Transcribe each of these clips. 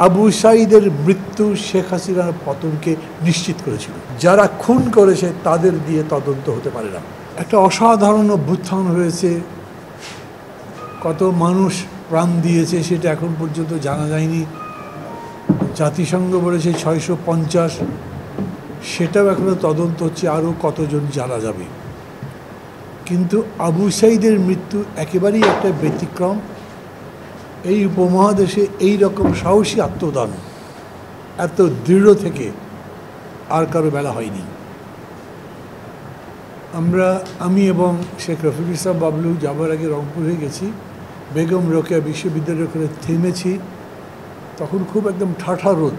আবু সাঈদের মৃত্যু শেখ হাসিনার পতনকে নিশ্চিত করেছিল। যারা খুন করেছে তাদের দিয়ে তদন্ত হতে পারে না। একটা অসাধারণ অভ্যুত্থান হয়েছে, কত মানুষ প্রাণ দিয়েছে সেটা এখন পর্যন্ত জানা যায়নি। জাতিসংঘ বলেছে 650, সেটাও এখনো তদন্ত হচ্ছে, আরও কতজন জানা যাবে। কিন্তু আবু সাঈদের মৃত্যু একেবারেই একটা ব্যতিক্রম। এই উপমহাদেশে এই রকম সাহসী আত্মদান এত দৃঢ় থেকে আর কারো বেলা হয়নি। আমি এবং শেখ রফিকুল ইসলাম বাবলু যাবার আগে রংপুরে গেছি, বেগম রোকেয়া বিশ্ববিদ্যালয়ের ওখানে থেমেছি। তখন খুব একদম ঠাঠা রোদ,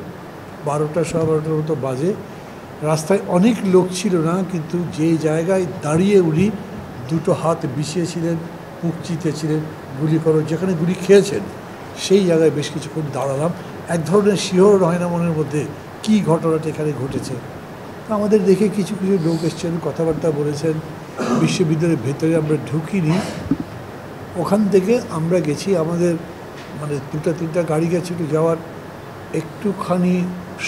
12টা 12:15 মতো বাজে। রাস্তায় অনেক লোক ছিল না, কিন্তু যে জায়গায় দাঁড়িয়ে উনি দুটো হাত বিছিয়েছিলেন, মুখ চিতেছিলেন, গুলি করো, যেখানে গুলি খেয়েছেন সেই জায়গায় বেশ কিছুক্ষণ দাঁড়ালাম। এক ধরনের শিহরণ হয় না মনের মধ্যে, কী ঘটনাটা এখানে ঘটেছে। আমাদের দেখে কিছু কিছু লোক এসছেন, কথাবার্তা বলেছেন। বিশ্ববিদ্যালয়ের ভেতরে আমরা ঢুকিনি, ওখান থেকে আমরা গেছি। আমাদের 2-3টা গাড়ি গেছিল যাওয়ার, একটুখানি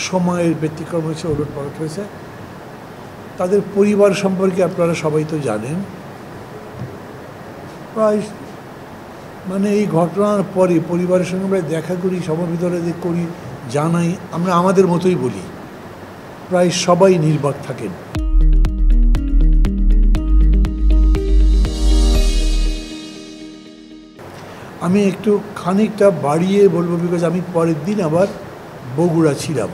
সময়ের ব্যতিক্রম হয়েছে, ওলটপালট হয়েছে। তাদের পরিবার সম্পর্কে আপনারা সবাই তো জানেন। প্রায় এই ঘটনার পরে পরিবারের সঙ্গে আমরা দেখা করি, সমবেদনা করি, জানাই, আমরা আমাদের মতোই বলি। প্রায় সবাই নির্বাক থাকেন। আমি একটু খানিকটা বাড়িয়ে বলবো, বিকজ আমি পরের দিন আবার বগুড়া ছিলাম।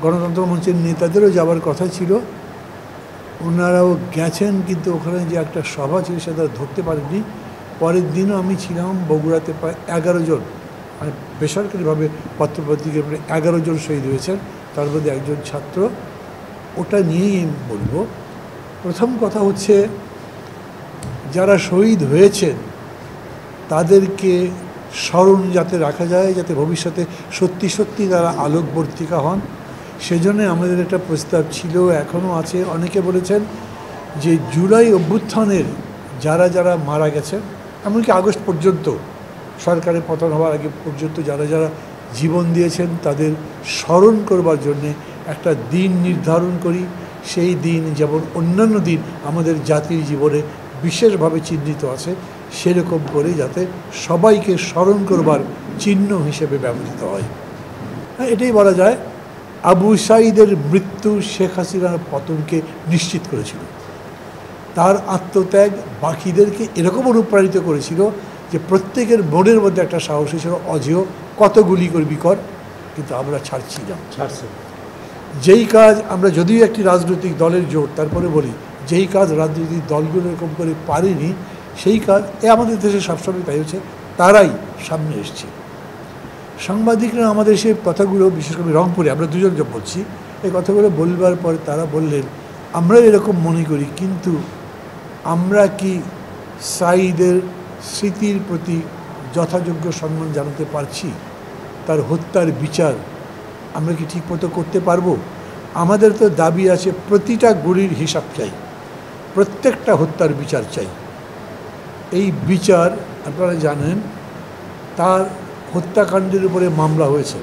গণতন্ত্র মঞ্চের নেতাদেরও যাওয়ার কথা ছিল, ওনারাও গেছেন, কিন্তু ওখানে যে একটা সভা ছিল সেটা ধরতে পারেননি। পরের দিনও আমি ছিলাম বগুড়াতে। প্রায় 11 জন, বেসরকারিভাবে পত্রপত্রিকায় প্রায় 11 জন শহীদ হয়েছেন, তার মধ্যে একজন ছাত্র। ওটা নিয়েই আমি বলবো। প্রথম কথা হচ্ছে, যারা শহীদ হয়েছেন তাদেরকে স্মরণ যাতে রাখা যায়, যাতে ভবিষ্যতে সত্যি সত্যি তারা আলোকবর্তিকা হন, সেজন্য আমাদের একটা প্রস্তাব ছিল, এখনও আছে। অনেকে বলেছেন যে জুলাই অভ্যুত্থানের যারা যারা মারা গেছেন, এমনকি আগস্ট পর্যন্ত, সরকারের পতন হওয়ার আগে পর্যন্ত যারা যারা জীবন দিয়েছেন, তাদের স্মরণ করবার জন্যে একটা দিন নির্ধারণ করি। সেই দিন যেমন অন্যান্য দিন আমাদের জাতির জীবনে বিশেষভাবে চিহ্নিত আছে, সেরকম করে যাতে সবাইকে স্মরণ করবার চিহ্ন হিসেবে ব্যবহৃত হয়। এটাই বলা যায় আবু সাঈদের মৃত্যু শেখ হাসিনার পতনকে নিশ্চিত করেছিল। তার আত্মত্যাগ বাকিদেরকে এরকম অনুপ্রাণিত করেছিল যে প্রত্যেকের মনের মধ্যে একটা সাহস ছিল, অজেয়, কত গুলি করবি কর, কিন্তু আমরা ছাড়ছি না। যেই কাজ আমরা, যদিও একটি রাজনৈতিক দলের জোট, তারপরে বলি যেই কাজ রাজনৈতিক দলগুলো এরকম করে পারেনি, সেই কাজ আমাদের দেশে সবসময় তাই হচ্ছে, তারাই সামনে এসছে। সাংবাদিকরা আমাদের সেই কথাগুলো, বিশেষ করে রংপুরে আমরা দুজনকে বলছি, এই কথাগুলো বলবার পর তারা বললেন, আমরা এরকম মনে করি, কিন্তু আমরা কি সাঈদের স্মৃতির প্রতি যথাযোগ্য সম্মান জানাতে পারছি? তার হত্যার বিচার আমরা কি ঠিকমতো করতে পারবো? আমাদের তো দাবি আছে, প্রতিটা গুলির হিসাব চাই, প্রত্যেকটা হত্যার বিচার চাই। এই বিচার আপনারা জানেন, তার হত্যাকাণ্ডের উপরে মামলা হয়েছে,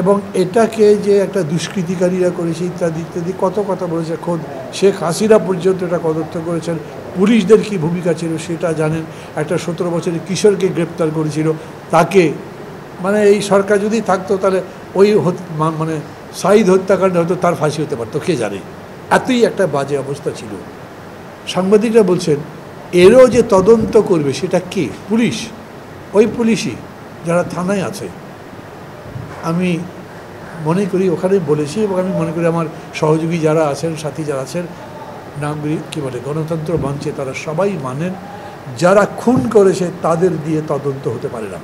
এবং এটাকে যে একটা দুষ্কৃতিকারীরা করেছে ইত্যাদি ইত্যাদি কত কথা বলেছে। খোদ শেখ হাসিনা পর্যন্ত এটা কদর্থ করেছেন। পুলিশদের কি ভূমিকা ছিল সেটা জানেন। একটা 17 বছরের কিশোরকে গ্রেপ্তার করেছিল, তাকে এই সরকার যদি থাকতো তাহলে ওই সাঈদ হত্যাকাণ্ডে হয়তো তার ফাঁসি হতে পারতো, কে জানে। এতই একটা বাজে অবস্থা ছিল। সাংবাদিকরা বলছেন এরও যে তদন্ত করবে সেটা কে? পুলিশ, ওই পুলিশই যারা থানায় আছে। আমি মনে করি, ওখানে বলেছি, এবং আমি মনে করি আমার সহযোগী যারা আছেন, সাথী যারা আছেন, নাগরিক গণতন্ত্র মঞ্চে, তারা সবাই মানেন, যারা খুন করেছে তাদের দিয়ে তদন্ত হতে পারে না।